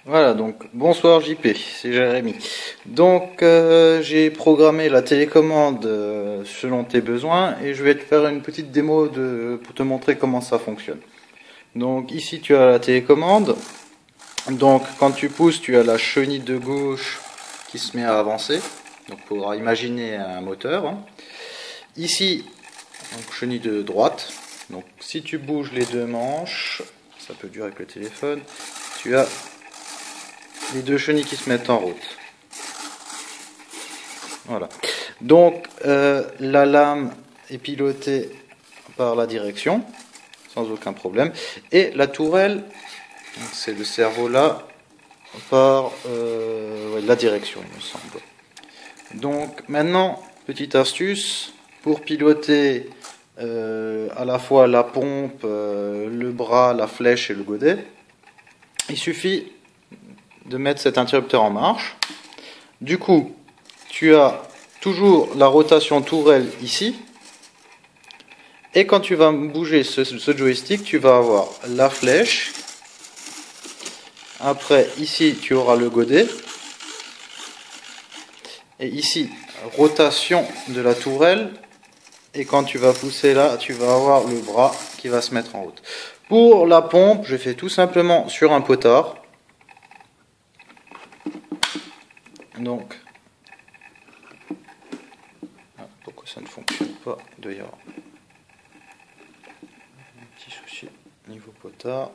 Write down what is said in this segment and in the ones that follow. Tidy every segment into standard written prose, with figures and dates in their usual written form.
Voilà, donc bonsoir JP, c'est Jérémy. Donc j'ai programmé la télécommande selon tes besoins et je vais te faire une petite démo pour te montrer comment ça fonctionne. Donc ici tu as la télécommande. Donc quand tu pousses, tu as la chenille de gauche qui se met à avancer. Donc pour imaginer un moteur, hein. Ici, donc chenille de droite. Donc si tu bouges les deux manches, ça peut durer avec le téléphone, tu as les deux chenilles qui se mettent en route. Voilà. Donc la lame est pilotée par la direction, sans aucun problème. Et la tourelle, c'est le cerveau là, par la direction, il me semble. Donc maintenant, petite astuce, pour piloter à la fois la pompe, le bras, la flèche et le godet, il suffit de mettre cet interrupteur en marche. Du coup, tu as toujours la rotation tourelle ici. Et quand tu vas bouger ce joystick, tu vas avoir la flèche. Après, ici, tu auras le godet. Et ici, rotation de la tourelle. Et quand tu vas pousser là, tu vas avoir le bras qui va se mettre en route. Pour la pompe, je fais tout simplement sur un potard. Donc, pourquoi ça ne fonctionne pas? Il doit y avoir un petit souci niveau potard.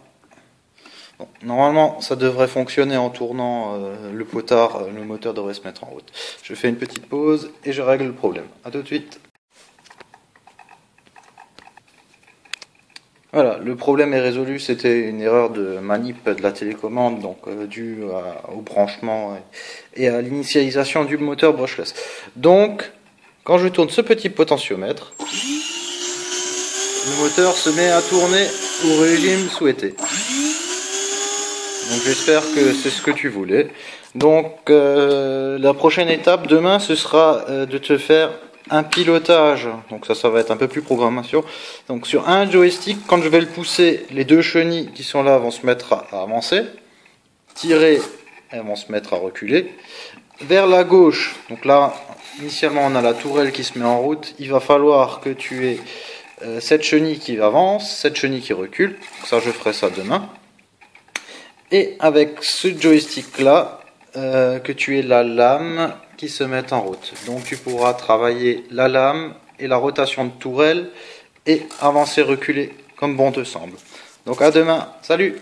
Bon, normalement, ça devrait fonctionner en tournant le potard, le moteur devrait se mettre en route. Je fais une petite pause et je règle le problème. A tout de suite. Voilà, le problème est résolu, c'était une erreur de manip de la télécommande, donc due au branchement et à l'initialisation du moteur brushless. Donc, quand je tourne ce petit potentiomètre, le moteur se met à tourner au régime souhaité. Donc j'espère que c'est ce que tu voulais. Donc la prochaine étape demain, ce sera de te faire un pilotage. Donc ça va être un peu plus programmation. Donc sur un joystick, quand je vais le pousser, les deux chenilles qui sont là vont se mettre à avancer. Tirer, elles vont se mettre à reculer. Vers la gauche, donc là, initialement on a la tourelle qui se met en route. Il va falloir que tu aies cette chenille qui avance, cette chenille qui recule. Donc ça, je ferai ça demain. Et avec ce joystick là, que tu aies la lame qui se met en route. Donc tu pourras travailler la lame et la rotation de tourelle et avancer, reculer comme bon te semble. Donc à demain, salut!